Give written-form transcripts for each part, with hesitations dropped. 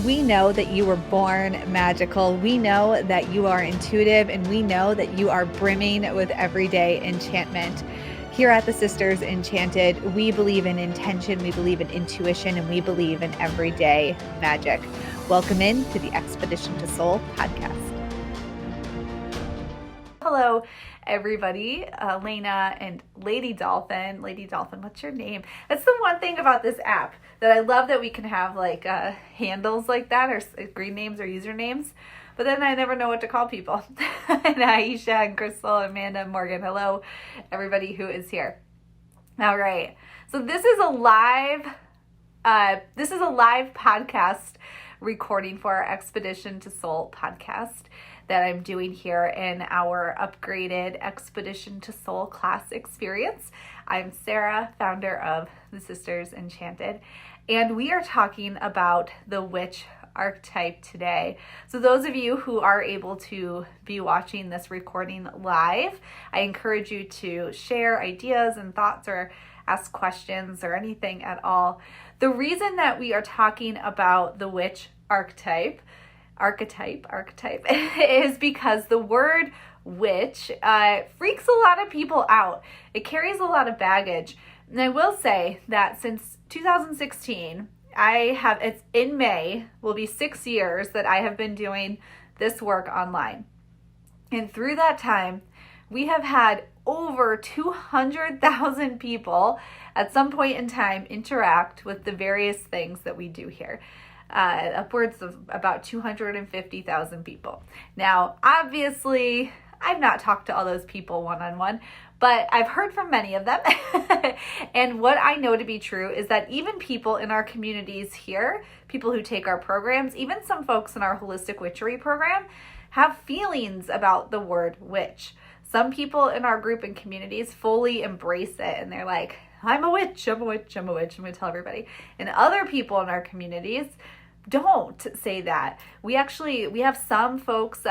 We know that you were born magical. We know that you are intuitive, and we know that you are brimming with everyday enchantment. Here at the Sisters Enchanted, we believe in intention, we believe in intuition, and we believe in everyday magic. Welcome in to the Expedition to Soul podcast. Hello, everybody. Lena and Lady Dolphin. Lady Dolphin, what's your name? That's the one thing about this app that I love, that we can have like handles like that, or screen names or usernames. But then I never know what to call people. And Aisha and Crystal, Amanda, and Morgan. Hello, everybody who is here. All right. So this is a live podcast recording for our Expedition to Soul podcast that I'm doing here in our upgraded Expedition to Soul class experience. I'm Sara, founder of the Sisters Enchanted, and we are talking about the Witch Archetype today. So those of you who are able to be watching this recording live, I encourage you to share ideas and thoughts or ask questions or anything at all. The reason that we are talking about the Witch archetype is because the word witch freaks a lot of people out. It carries a lot of baggage. And I will say that since 2016, it's in May, will be 6 years that I have been doing this work online. And through that time, we have had over 200,000 people at some point in time interact with the various things that we do here. Upwards of about 250,000 people. Now, obviously, I've not talked to all those people one-on-one, but I've heard from many of them. And what I know to be true is that even people in our communities here, people who take our programs, even some folks in our holistic witchery program, have feelings about the word witch. Some people in our group and communities fully embrace it, and they're like, I'm a witch, I'm a witch, I'm a witch. I'm going to tell everybody. And other people in our communities don't say that. We have some folks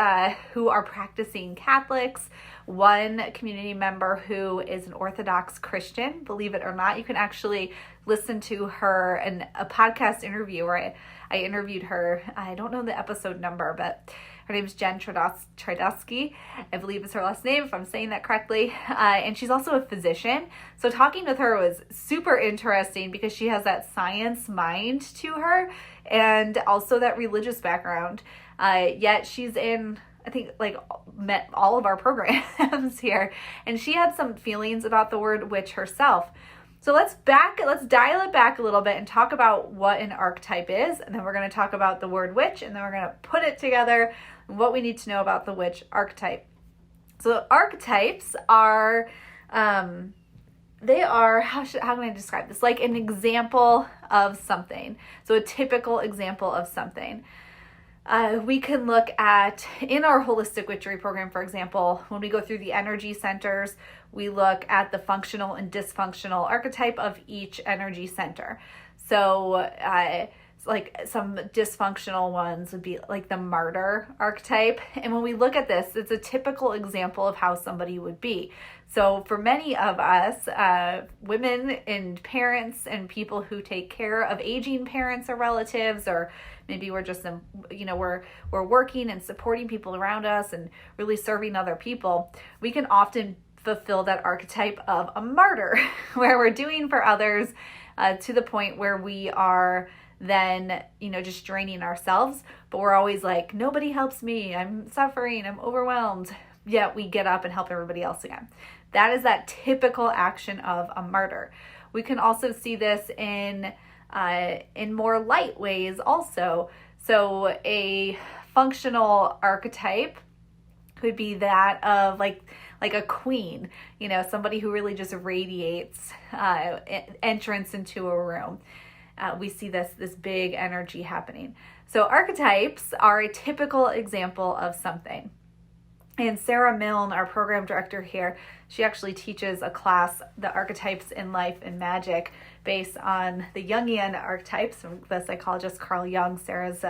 who are practicing Catholics. One community member who is an Orthodox Christian, believe it or not. You can actually listen to her in a podcast interview where I interviewed her. I don't know the episode number, but her name is Jen Tridusky, I believe is her last name, if I'm saying that correctly. And she's also a physician. So talking with her was super interesting because she has that science mind to her and also that religious background. Yet she's in, I think, met all of our programs here. And she had some feelings about the word witch herself. So let's dial it back a little bit and talk about what an archetype is. And then we're going to talk about the word witch, and then we're going to put it together and what we need to know about the witch archetype. So archetypes are, how can I describe this? Like an example of something. So a typical example of something. We can look at, in our holistic witchery program, for example, when we go through the energy centers, we look at the functional and dysfunctional archetype of each energy center. So like some dysfunctional ones would be like the martyr archetype. And when we look at this, it's a typical example of how somebody would be. So for many of us, women and parents and people who take care of aging parents or relatives, or maybe we're just, we're working and supporting people around us and really serving other people, we can often fulfill that archetype of a martyr, where we're doing for others to the point where we are then, just draining ourselves, but we're always like, nobody helps me, I'm suffering, I'm overwhelmed. Yet we get up and help everybody else again. That is that typical action of a martyr. We can also see this in more light ways also. So a functional archetype could be that of like a queen, somebody who really just radiates entrance into a room. We see this big energy happening. So archetypes are a typical example of something. And Sara Milne, our program director here, she actually teaches a class, The Archetypes in Life and Magic, based on the Jungian archetypes from the psychologist Carl Jung. Sara's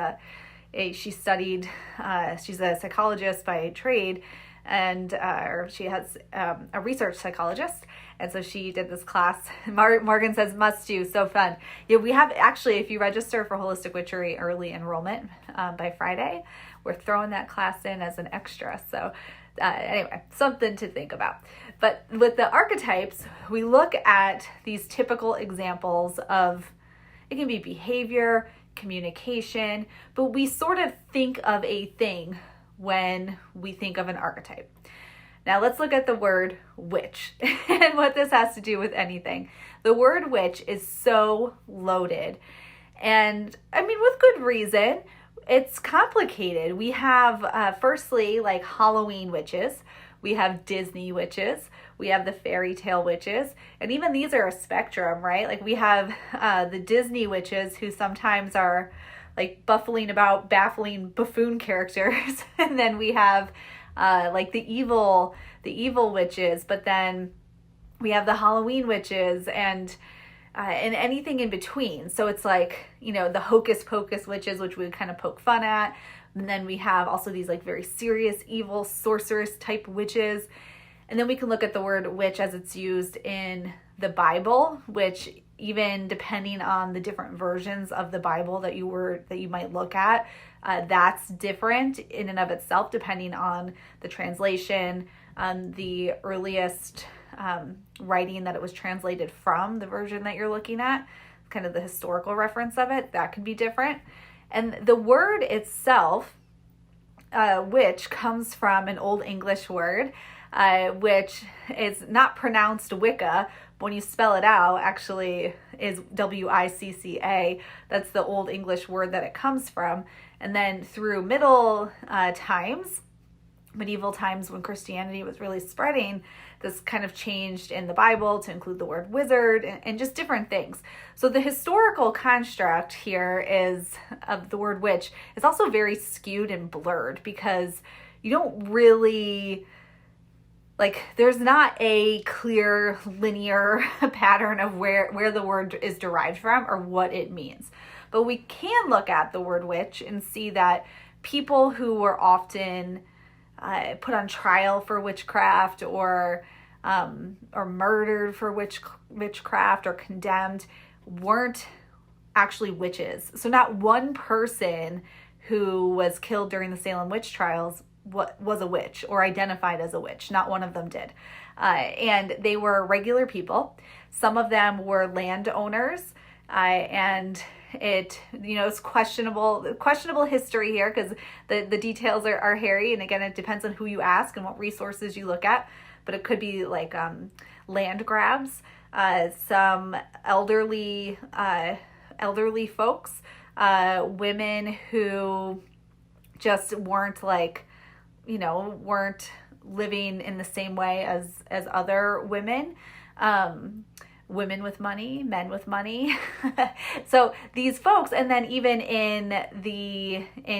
she's a psychologist by trade, and or she has a research psychologist. And so she did this class. Morgan says, must do, so fun. Yeah, we have actually, if you register for Holistic Witchery early enrollment by Friday, we're throwing that class in as an extra. So anyway, something to think about. But with the archetypes, we look at these typical examples of, it can be behavior, communication, but we sort of think of a thing when we think of an archetype. Now let's look at the word witch and what this has to do with anything. The word witch is so loaded, and I mean, with good reason. It's complicated. We have, firstly, like Halloween witches. We have Disney witches. We have the fairy tale witches. And even these are a spectrum, right? Like we have the Disney witches who sometimes are like baffling buffoon characters. And then we have like the evil witches. But then we have the Halloween witches and anything in between. So it's like, the hocus pocus witches, which we would kind of poke fun at. And then we have also these like very serious, evil, sorceress type witches. And then we can look at the word witch as it's used in the Bible, which even depending on the different versions of the Bible that you might look at, that's different in and of itself, depending on the translation, the earliest writing that it was translated from, the version that you're looking at, kind of the historical reference of it, that can be different. And the word itself, witch, comes from an Old English word, which is not pronounced Wicca. When you spell it out, actually is Wicca. That's the Old English word that it comes from. And then through medieval times when Christianity was really spreading, this kind of changed in the Bible to include the word wizard and just different things. So the historical construct here of the word witch is also very skewed and blurred, because you don't really, there's not a clear linear pattern of where the word is derived from or what it means. But we can look at the word witch and see that people who were often put on trial for witchcraft or murdered for witchcraft or condemned weren't actually witches. So not one person who was killed during the Salem witch trials was a witch or identified as a witch. Not one of them did. And they were regular people. Some of them were landowners, and it's questionable history here, because the details are hairy, and again, it depends on who you ask and what resources you look at. But it could be like land grabs, some elderly folks, women who just weren't weren't living in the same way as other women. Women with money, men with money. So these folks, and then even in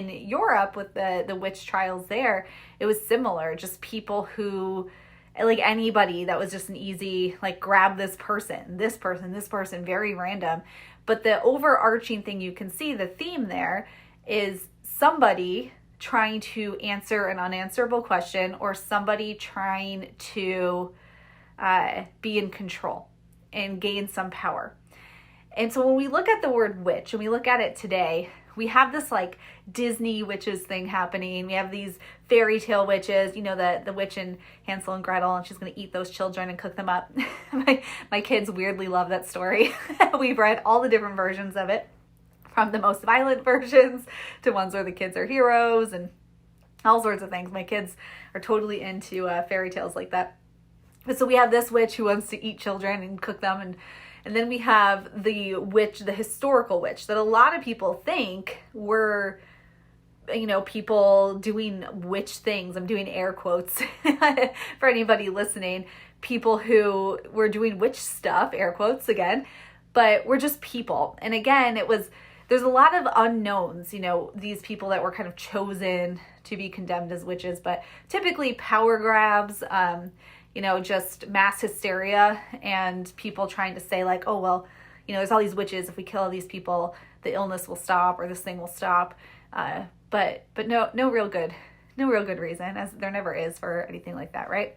Europe with the witch trials there, it was similar. Just people who, like anybody that was just an easy, grab this person, very random. But the overarching thing you can see, the theme there is somebody trying to answer an unanswerable question, or somebody trying to be in control and gain some power. And so when we look at the word witch and we look at it today, we have this Disney witches thing happening. We have these fairy tale witches, the witch in Hansel and Gretel, and she's going to eat those children and cook them up. My kids weirdly love that story. We've read all the different versions of it, from the most violent versions to ones where the kids are heroes and all sorts of things. My kids are totally into fairy tales like that. But so we have this witch who wants to eat children and cook them, and then we have the witch, the historical witch, that a lot of people think were, people doing witch things. I'm doing air quotes for anybody listening. People who were doing witch stuff, air quotes again, but we're just people. And again, there's a lot of unknowns, these people that were kind of chosen to be condemned as witches, but typically power grabs, just mass hysteria, and people trying to say oh, well, there's all these witches. If we kill all these people, the illness will stop, or this thing will stop. But no real good no real good reason, as there never is for anything like that, right?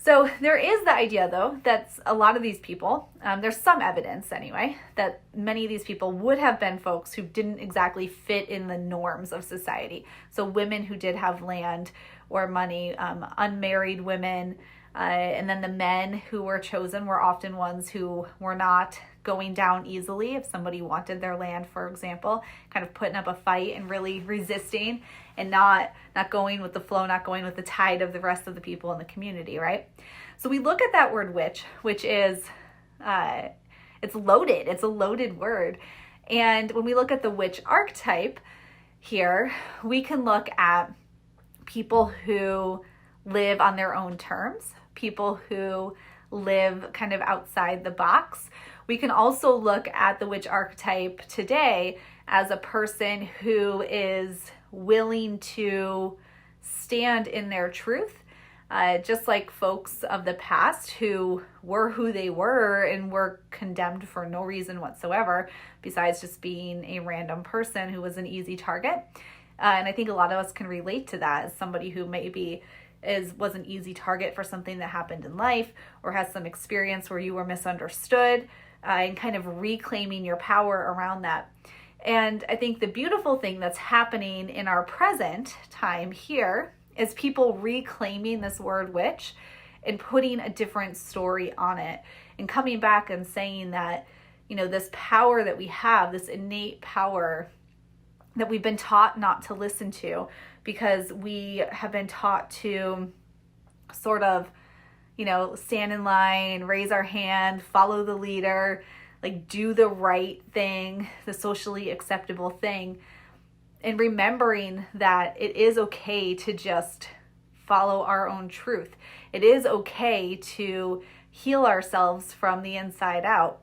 So there is the idea, though, that a lot of these people, there's some evidence anyway, that many of these people would have been folks who didn't exactly fit in the norms of society. So women who did have land or money, unmarried women, and then the men who were chosen were often ones who were not going down easily. If somebody wanted their land, for example, kind of putting up a fight and really resisting and not going with the flow, not going with the tide of the rest of the people in the community, right? So we look at that word witch, which is, it's loaded. It's a loaded word. And when we look at the witch archetype here, we can look at people who live on their own terms, people who live kind of outside the box. We can also look at the witch archetype today as a person who is willing to stand in their truth, just like folks of the past who were who they were and were condemned for no reason whatsoever, besides just being a random person who was an easy target. And I think a lot of us can relate to that as somebody who maybe was an easy target for something that happened in life, or has some experience where you were misunderstood, and kind of reclaiming your power around that. And I think the beautiful thing that's happening in our present time here is people reclaiming this word witch and putting a different story on it, and coming back and saying that, you know, this power that we have, this innate power that we've been taught not to listen to, because we have been taught to sort of, you know, stand in line, raise our hand, follow the leader, like do the right thing, the socially acceptable thing, and remembering that it is okay to just follow our own truth. It is okay to heal ourselves from the inside out.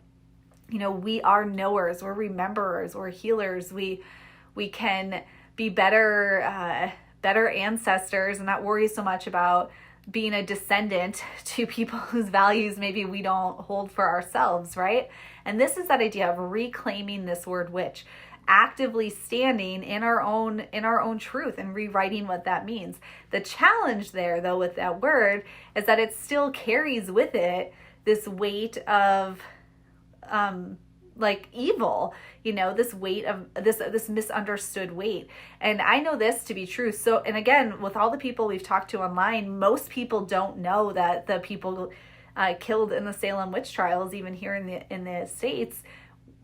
You know, we are knowers, we're rememberers, we're healers. We can be better ancestors and not worry so much about being a descendant to people whose values maybe we don't hold for ourselves, right? And this is that idea of reclaiming this word witch, actively standing in our own truth and rewriting what that means. The challenge there, though, with that word is that it still carries with it this weight of like evil, you know, this weight of this misunderstood weight. And I know this to be true. So, and again, with all the people we've talked to online, most people don't know that the people killed in the Salem witch trials, even here in the States,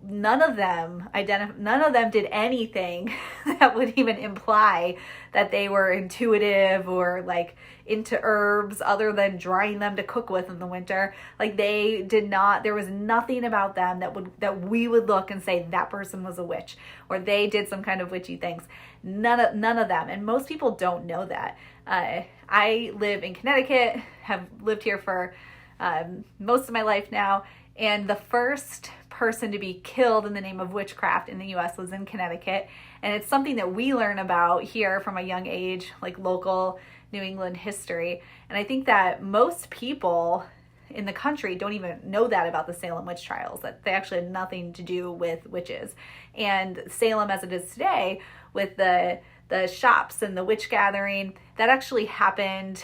none of them did anything that would even imply that they were intuitive or like into herbs other than drying them to cook with in the winter. Like they did not, there was nothing about them that we would look and say that person was a witch or they did some kind of witchy things. None of them. And most people don't know that. I live in Connecticut, have lived here for most of my life now. And the first person to be killed in the name of witchcraft in the U.S. was in Connecticut. And it's something that we learn about here from a young age, like local New England history. And I think that most people in the country don't even know that about the Salem witch trials, that they actually had nothing to do with witches. And Salem as it is today, with the shops and the witch gathering, that actually happened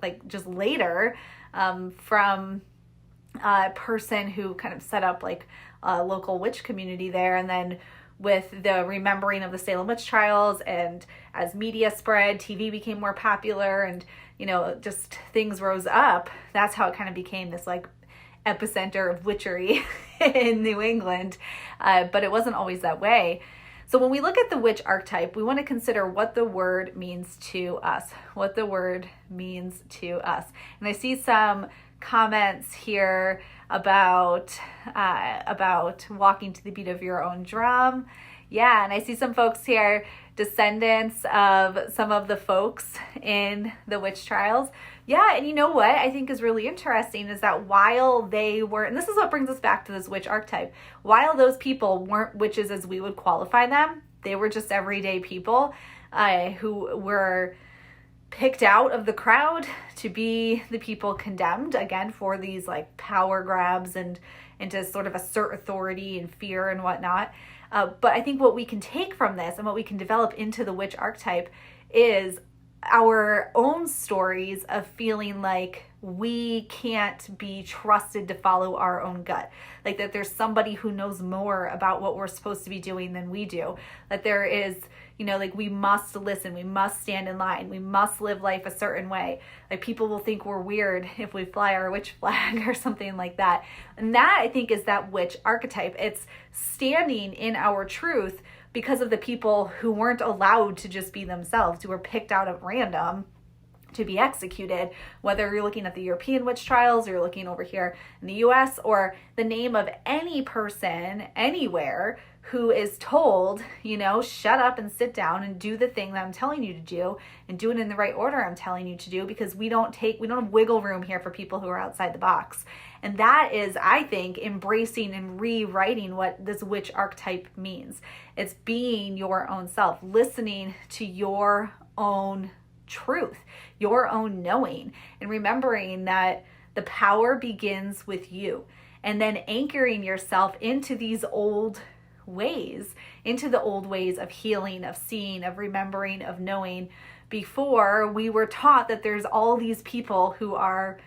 like just later from a person who kind of set up like a local witch community there. And then with the remembering of the Salem witch trials, and as media spread, TV became more popular, and, you know, just things rose up, that's how it kind of became this like epicenter of witchery in New England. But it wasn't always that way. So when we look at the witch archetype, we want to consider what the word means to us, what the word means to us. And I see some comments here about walking to the beat of your own drum. Yeah, and I see some folks here, descendants of some of the folks in the witch trials. Yeah, and you know what I think is really interesting is that while they were, and this is what brings us back to this witch archetype, while those people weren't witches as we would qualify them, they were just everyday people who were picked out of the crowd to be the people condemned, again, for these like power grabs and to sort of assert authority and fear and whatnot. But I think what we can take from this and what we can develop into the witch archetype is our own stories of feeling like we can't be trusted to follow our own gut. Like that there's somebody who knows more about what we're supposed to be doing than we do. That there is, like we must listen, we must stand in line, we must live life a certain way. Like people will think we're weird if we fly our witch flag or something like that. And that, I think, is that witch archetype. It's standing in our truth because of the people who weren't allowed to just be themselves, who were picked out at random to be executed, whether you're looking at the European witch trials or you're looking over here in the US, or the name of any person anywhere who is told, shut up and sit down and do the thing that I'm telling you to do and do it in the right order I'm telling you to do, because we don't have wiggle room here for people who are outside the box. And that is, I think, embracing and rewriting what this witch archetype means. It's being your own self, listening to your own truth, your own knowing, and remembering that the power begins with you, and then anchoring yourself into these old ways, into the old ways of healing, of seeing, of remembering, of knowing. Before, we were taught that there's all these people who are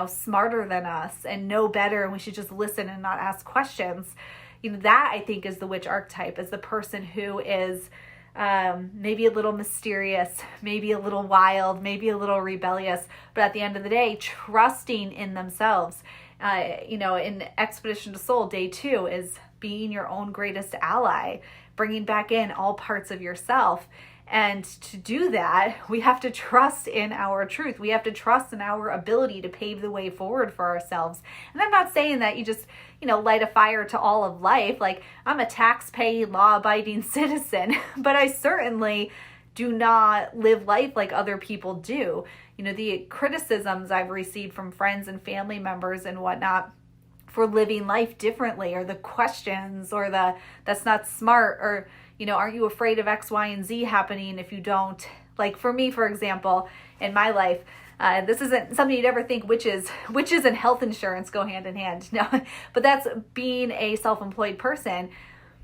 smarter than us and know better, and we should just listen and not ask questions. That, I think, is the witch archetype, is the person who is maybe a little mysterious, maybe a little wild, maybe a little rebellious, but at the end of the day, trusting in themselves. In Expedition to Soul, day 2 is being your own greatest ally, bringing back in all parts of yourself. And to do that, we have to trust in our truth. We have to trust in our ability to pave the way forward for ourselves. And I'm not saying that you just, light a fire to all of life. Like, I'm a tax-paying, law-abiding citizen, but I certainly do not live life like other people do. The criticisms I've received from friends and family members and whatnot for living life differently, or the questions, or that's not smart, or aren't you afraid of X, Y, and Z happening if you don't? Like for me, for example, in my life, this isn't something you'd ever think witches and health insurance go hand in hand. No, but that's being a self-employed person.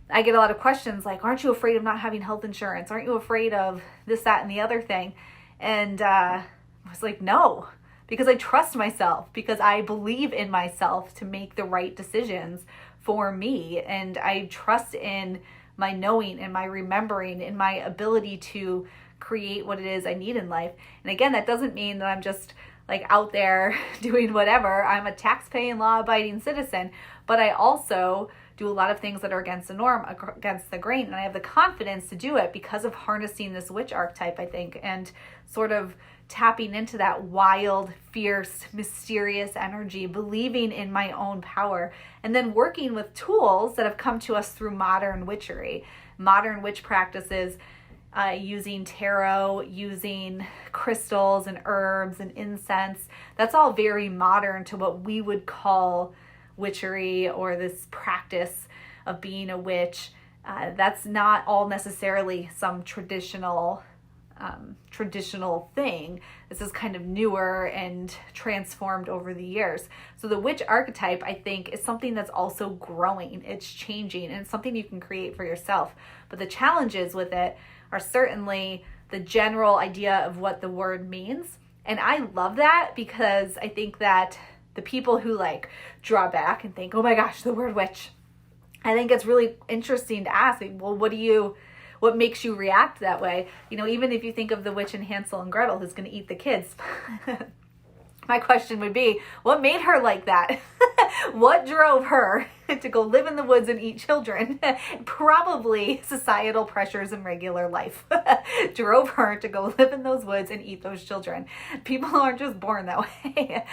I get a lot of questions like, aren't you afraid of not having health insurance? Aren't you afraid of this, that, and the other thing? And I was like, no, because I trust myself, because I believe in myself to make the right decisions for me. And I trust in my knowing and my remembering and my ability to create what it is I need in life. And again, that doesn't mean that I'm just like out there doing whatever. I'm a tax-paying, law-abiding citizen, but I also do a lot of things that are against the norm, against the grain, and I have the confidence to do it because of harnessing this witch archetype, I think, and sort of tapping into that wild, fierce, mysterious energy, believing in my own power, and then working with tools that have come to us through modern witchery, modern witch practices, using tarot, using crystals and herbs and incense. That's all very modern to what we would call witchery, or this practice of being a witch. That's not all necessarily some traditional thing. This is kind of newer and transformed over the years. So the witch archetype, I think, is something that's also growing. It's changing, and it's something you can create for yourself. But the challenges with it are certainly the general idea of what the word means. And I love that, because I think that the people who like draw back and think, oh my gosh, the word witch, I think it's really interesting to ask, well, what makes you react that way? Even if you think of the witch in Hansel and Gretel who's going to eat the kids, my question would be, what made her like that? What drove her to go live in the woods and eat children? Probably societal pressures in regular life drove her to go live in those woods and eat those children. People aren't just born that way.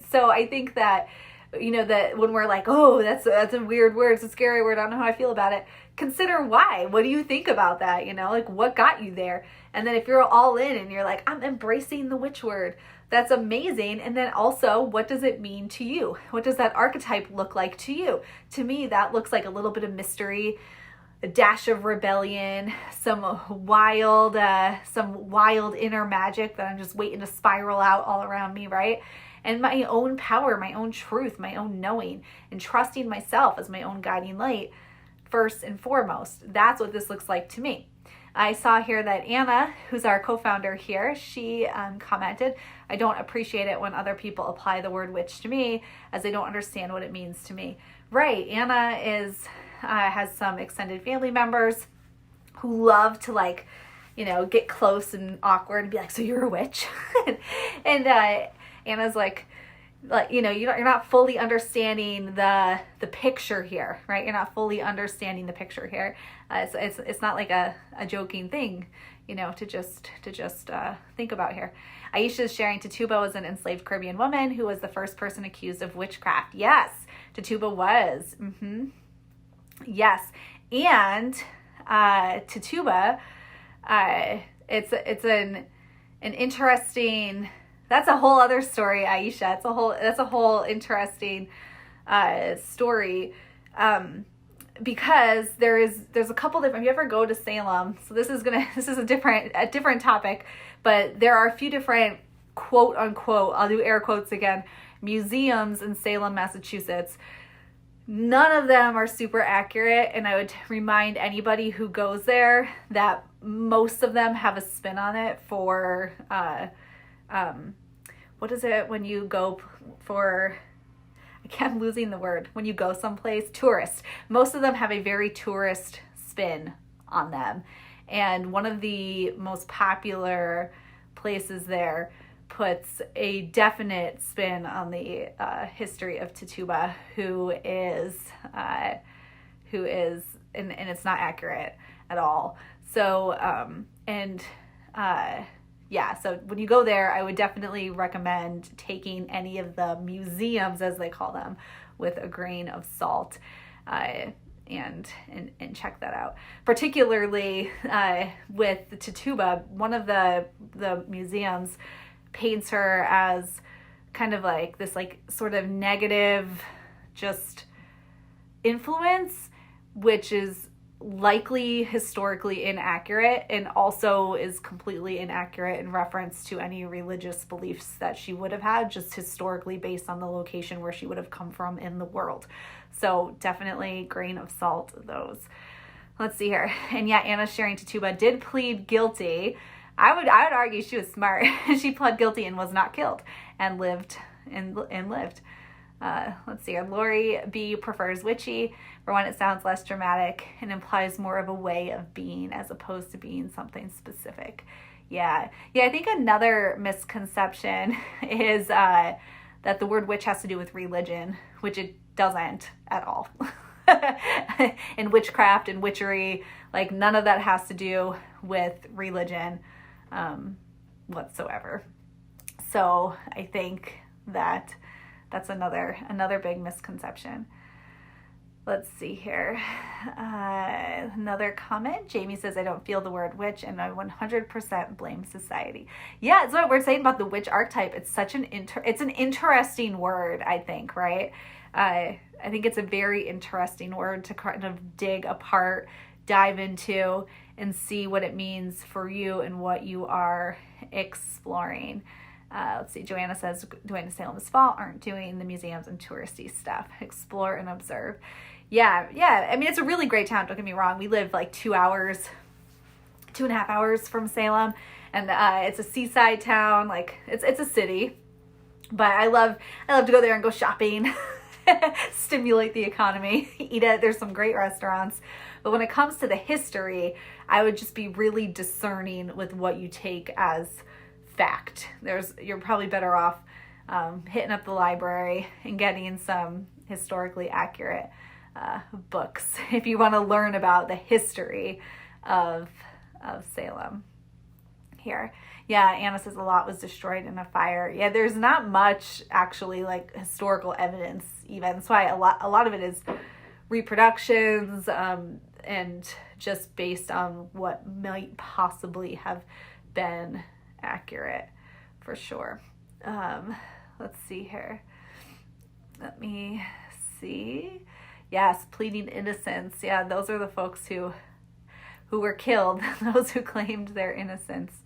So I think that, that when we're like, oh, that's a weird word, it's a scary word, I don't know how I feel about it, consider why. What do you think about that? Like, what got you there? And then if you're all in and you're like, I'm embracing the witch word, that's amazing. And then also, what does it mean to you? What does that archetype look like to you? To me, that looks like a little bit of mystery, a dash of rebellion, some wild inner magic that I'm just waiting to spiral out all around me, right? And my own power, my own truth, my own knowing, and trusting myself as my own guiding light. first and foremost. That's what this looks like to me. I saw here that Anna, who's our co-founder here, she commented, I don't appreciate it when other people apply the word witch to me as they don't understand what it means to me. Right, Anna has some extended family members who love to like, get close and awkward and be like, so you're a witch? and Anna's like, you're not fully understanding the picture here, right? You're not fully understanding the picture here. It's not like a joking thing, to just think about here. Aisha is sharing Tituba was an enslaved Caribbean woman who was the first person accused of witchcraft. Yes, Tituba was. Yes, and Tituba, it's an interesting. That's a whole other story, Aisha. That's a whole interesting story, because there's a couple different. If you ever go to Salem, so this is a different topic, but there are a few different quote unquote, I'll do air quotes again, museums in Salem, Massachusetts. None of them are super accurate, and I would remind anybody who goes there that most of them have a spin on it for. What is it when you go for, I'm losing the word, when you go someplace, tourist. Most of them have a very tourist spin on them. And one of the most popular places there puts a definite spin on the history of Tituba, who is, and it's not accurate at all. So, so when you go there, I would definitely recommend taking any of the museums, as they call them, with a grain of salt, and check that out. Particularly with Tituba, one of the museums paints her as kind of like this, like sort of negative, just influence, which is likely historically inaccurate, and also is completely inaccurate in reference to any religious beliefs that she would have had, just historically based on the location where she would have come from in the world. So definitely grain of salt, those. Let's see here. And yeah, Anna sharing Tituba did plead guilty. I would argue she was smart. She pled guilty and was not killed, and lived. Let's see here. Lori B prefers witchy for when it sounds less dramatic and implies more of a way of being as opposed to being something specific. Yeah, I think another misconception is that the word witch has to do with religion, which it doesn't at all. And witchcraft and witchery, like none of that has to do with religion whatsoever. So I think that's another big misconception. Let's see here. Another comment. Jamie says, I don't feel the word witch, and I 100% blame society. Yeah, that's what we're saying about the witch archetype. It's such it's an interesting word, I think, right? I think it's a very interesting word to kind of dig apart, dive into, and see what it means for you and what you are exploring. Let's see, Joanna says, going to Salem's fault, aren't doing the museums and touristy stuff. Explore and observe. Yeah. I mean, it's a really great town. Don't get me wrong. We live like 2.5 hours from Salem, and it's a seaside town. Like it's a city, but I love to go there and go shopping, stimulate the economy, eat it. There's some great restaurants, but when it comes to the history, I would just be really discerning with what you take as fact. You're probably better off hitting up the library and getting some historically accurate books if you want to learn about the history of Salem here. Yeah, Anna says a lot was destroyed in a fire. Yeah, there's not much actually like historical evidence even. That's why a lot of it is reproductions and just based on what might possibly have been accurate for sure. Let's see here. Let me see. Yes, pleading innocence. Yeah, those are the folks who were killed, those who claimed their innocence.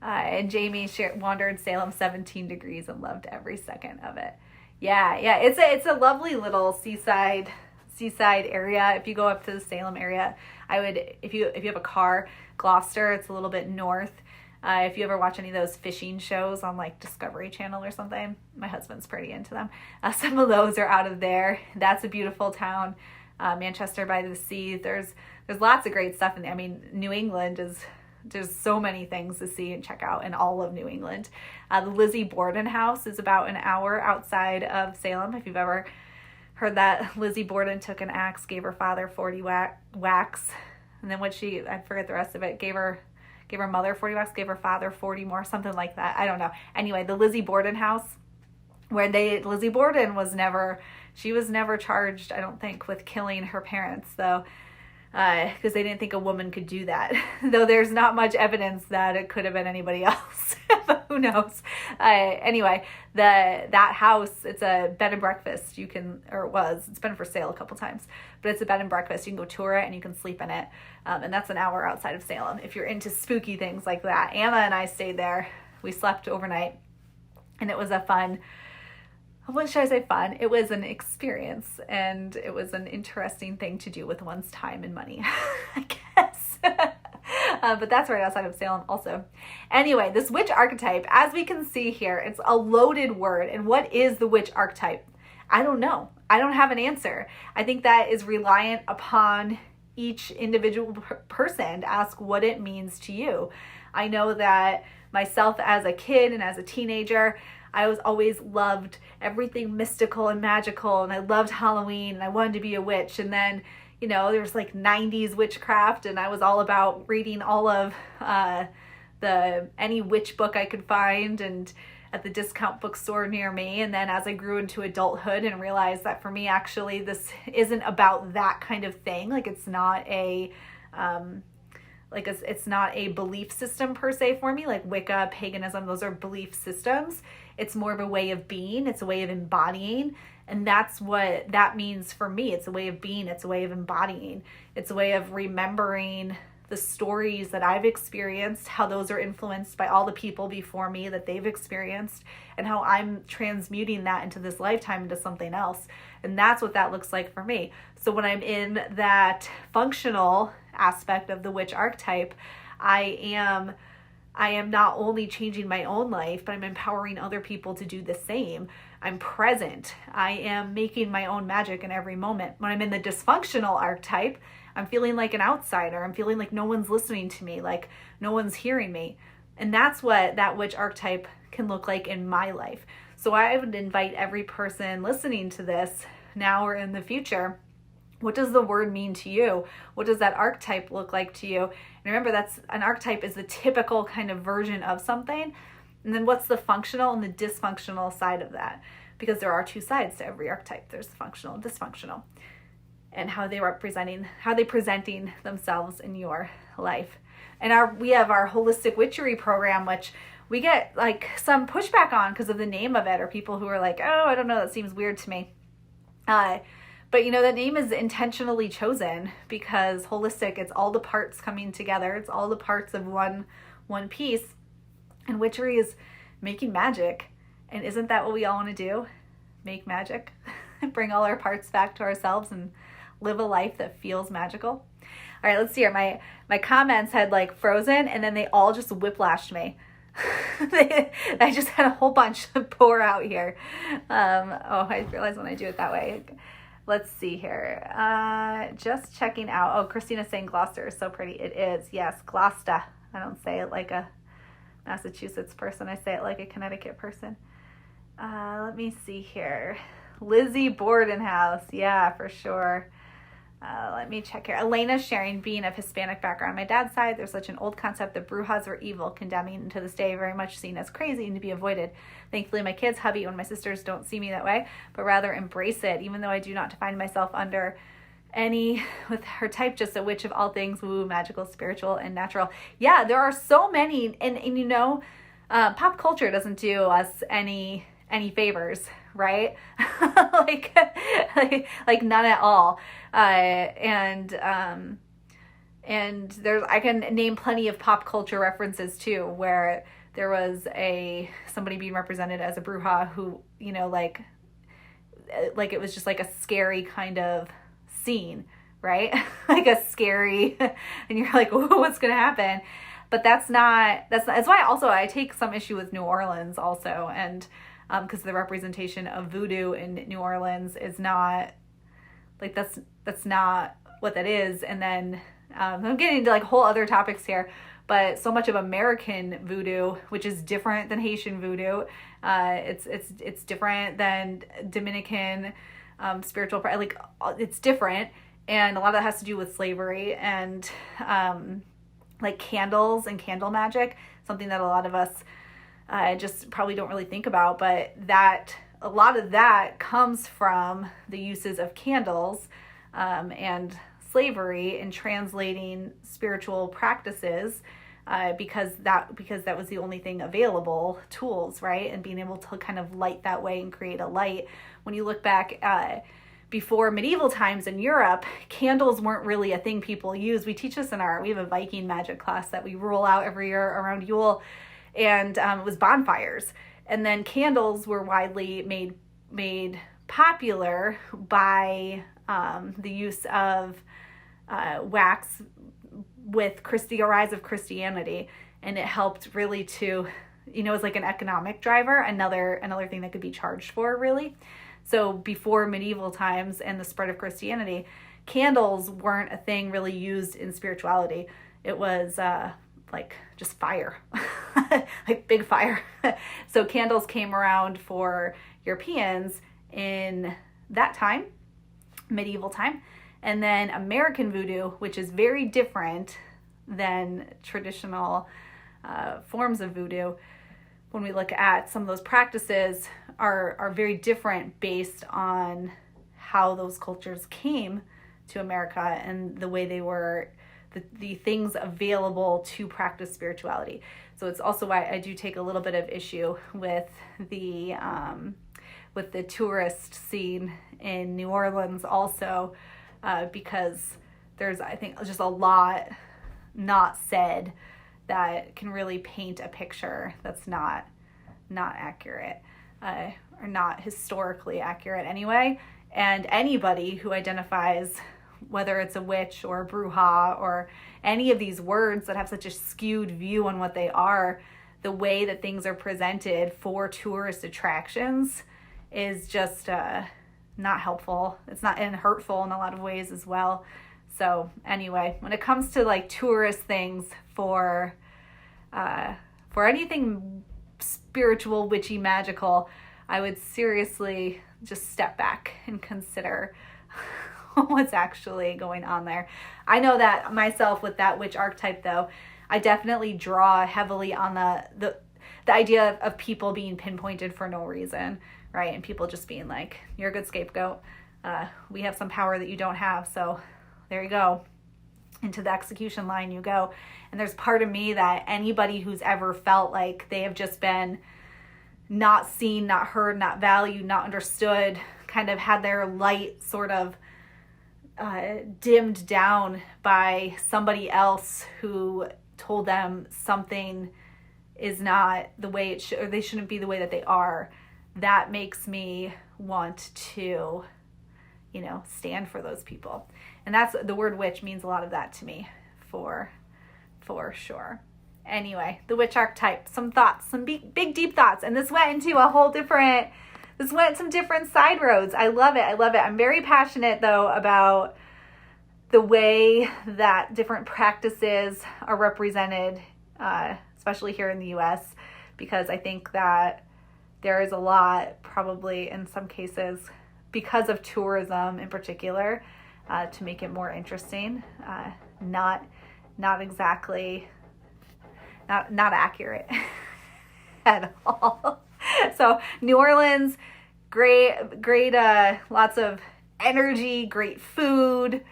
And Jamie wandered Salem 17 degrees and loved every second of it. Yeah, it's a lovely little seaside seaside area. If you go up to the Salem area, I would, if you have a car, Gloucester, it's a little bit north. If you ever watch any of those fishing shows on like Discovery Channel or something, my husband's pretty into them. Some of those are out of there. That's a beautiful town. Manchester by the Sea. There's lots of great stuff in there. I mean, New England there's so many things to see and check out in all of New England. The Lizzie Borden house is about an hour outside of Salem. If you've ever heard that, Lizzie Borden took an axe, gave her father 40 whacks, and then I forget the rest of it, gave her mother 40 whacks, gave her father 40 more, something like that. I don't know. Anyway, the Lizzie Borden house, where Lizzie Borden was never charged, I don't think, with killing her parents, though, because they didn't think a woman could do that. Though there's not much evidence that it could have been anybody else. But who knows? Anyway, that house, it's a bed and breakfast. It's been for sale a couple times, but it's a bed and breakfast. You can go tour it and you can sleep in it. And that's an hour outside of Salem if you're into spooky things like that. Anna and I stayed there. We slept overnight, and it was what should I say, fun? It was an experience, and it was an interesting thing to do with one's time and money, I guess. But that's right outside of Salem also. Anyway, this witch archetype, as we can see here, it's a loaded word. And what is the witch archetype? I don't know. I don't have an answer. I think that is reliant upon each individual person to ask what it means to you. I know that myself as a kid and as a teenager, I was always loved everything mystical and magical, and I loved Halloween, and I wanted to be a witch. And then, there was like 90s witchcraft, and I was all about reading all of any witch book I could find and at the discount bookstore near me. And then as I grew into adulthood and realized that for me, actually, this isn't about that kind of thing. Like, it's not it's not a belief system per se for me, like Wicca, paganism, those are belief systems. It's more of a way of being. It's a way of embodying. And that's what that means for me. It's a way of being. It's a way of embodying. It's a way of remembering the stories that I've experienced, how those are influenced by all the people before me that they've experienced, and how I'm transmuting that into this lifetime into something else. And that's what that looks like for me. So when I'm in that functional aspect of the witch archetype, I am not only changing my own life, but I'm empowering other people to do the same. I'm present. I am making my own magic in every moment. When I'm in the dysfunctional archetype, I'm feeling like an outsider. I'm feeling like no one's listening to me, like no one's hearing me. And that's what that witch archetype can look like in my life. So I would invite every person listening to this now or in the future, what does the word mean to you? What does that archetype look like to you? And remember, that's an archetype is the typical kind of version of something. And then what's the functional and the dysfunctional side of that? Because there are two sides to every archetype. There's the functional and dysfunctional, and how they presenting themselves in your life. And we have our holistic witchery program, which we get like some pushback on because of the name of it, or people who are like, oh, I don't know, that seems weird to me. But the name is intentionally chosen because holistic, it's all the parts coming together. It's all the parts of one piece. And witchery is making magic. And isn't that what we all want to do? Make magic, bring all our parts back to ourselves and live a life that feels magical. All right, let's see here. My comments had like frozen, and then they all just whiplashed me. I just had a whole bunch pour out here. I realize when I do it that way. Let's see here. Just checking out. Oh, Christina's saying Gloucester is so pretty. It is. Yes, Gloucester. I don't say it like a Massachusetts person. I say it like a Connecticut person. Let me see here. Lizzie Borden house. Yeah, for sure. Let me check here. Elena's sharing, being of Hispanic background. On my dad's side, there's such an old concept that brujas were evil, condemning, and to this day very much seen as crazy and to be avoided. Thankfully, my kids, hubby, and my sisters don't see me that way, but rather embrace it, even though I do not define myself under any with her type, just a witch of all things, woo, magical, spiritual, and natural. Yeah, there are so many, and pop culture doesn't do us any favors, right? like none at all. And there's, I can name plenty of pop culture references too, where there was somebody being represented as a bruja who, like it was just like a scary kind of scene, right? Like a scary, and you're like, oh, what's going to happen? But that's why also I take some issue with New Orleans also. And because the representation of voodoo in New Orleans is not like, that's not what that is. And then I'm getting into like whole other topics here, but so much of American voodoo, which is different than Haitian voodoo, it's different than Dominican spiritual, like it's different, and a lot of that has to do with slavery and like candles and candle magic, something that a lot of us just probably don't really think about, but that a lot of that comes from the uses of candles and slavery in translating spiritual practices because that was the only thing available, tools, right? And being able to kind of light that way and create a light. When you look back before medieval times in Europe, candles weren't really a thing people used. We teach this we have a Viking magic class that we roll out every year around Yule, and it was bonfires. And then candles were widely made popular by the use of wax with the rise of Christianity, and it helped really to, it was like an economic driver, another thing that could be charged for, really. So before medieval times and the spread of Christianity, candles weren't a thing really used in spirituality. It was like just fire, like big fire. So candles came around for Europeans in that time, medieval time. And then American voodoo, which is very different than traditional forms of voodoo, when we look at some of those practices, are very different based on how those cultures came to America and the way they were, the things available to practice spirituality. So it's also why I do take a little bit of issue with the tourist scene in New Orleans also, because there's, I think, just a lot not said that can really paint a picture that's not accurate, or not historically accurate anyway. And anybody who identifies, whether it's a witch or a bruja or any of these words that have such a skewed view on what they are, the way that things are presented for tourist attractions is just not helpful. It's not, and hurtful in a lot of ways as well. So anyway, when it comes to like tourist things for anything spiritual, witchy, magical, I would seriously just step back and consider what's actually going on there. I know that myself with that witch archetype, though, I definitely draw heavily on the idea of people being pinpointed for no reason, right? And people just being like, you're a good scapegoat. We have some power that you don't have, so there you go. Into the execution line you go. And there's part of me that anybody who's ever felt like they have just been not seen, not heard, not valued, not understood, kind of had their light sort of dimmed down by somebody else who told them something is not the way it should, or they shouldn't be the way that they are. That makes me want to, stand for those people. And that's, the word witch means a lot of that to me, for sure. Anyway, the witch archetype, some thoughts, some big deep thoughts. And this went into some different side roads. I love it. I'm very passionate, though, about the way that different practices are represented, especially here in the U.S., because I think that there is a lot, probably in some cases, because of tourism in particular, to make it more interesting, not exactly, not accurate at all. So New Orleans, great, lots of energy, great food.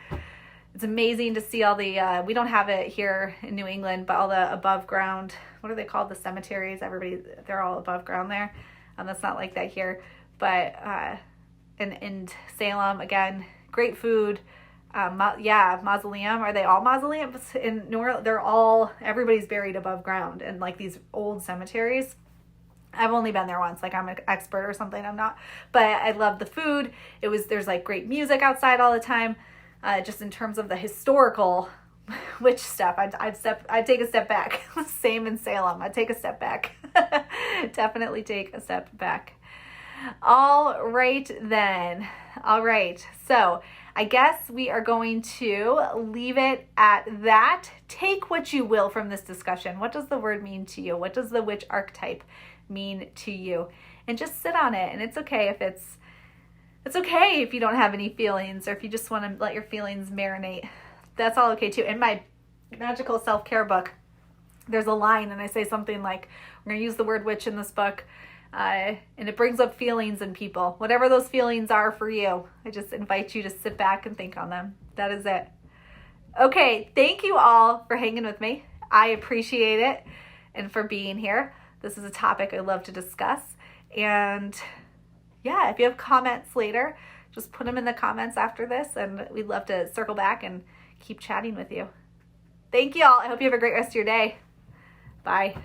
It's amazing to see all the, we don't have it here in New England, but all the above ground, what are they called? The cemeteries. They're all above ground there. That's not like that here. But in Salem, again, great food. Mausoleum. Are they all mausoleums? In New Orleans, everybody's buried above ground in like these old cemeteries. I've only been there once, like I'm an expert or something. I'm not, but I love the food. There's like great music outside all the time. just in terms of the historical witch stuff. I'd take a step back. Same in Salem. I'd take a step back. Definitely take a step back. All right then. All right. So I guess we are going to leave it at that. Take what you will from this discussion. What does the word mean to you? What does the witch archetype mean to you? And just sit on it. And it's okay if you don't have any feelings, or if you just want to let your feelings marinate. That's all okay too. In my magical self-care book, there's a line, and I say something like, we're going to use the word witch in this book, and it brings up feelings in people. Whatever those feelings are for you, I just invite you to sit back and think on them. That is it. Okay, thank you all for hanging with me. I appreciate it, and for being here. This is a topic I love to discuss. And yeah, if you have comments later, just put them in the comments after this, and we'd love to circle back and keep chatting with you. Thank you all. I hope you have a great rest of your day. Bye.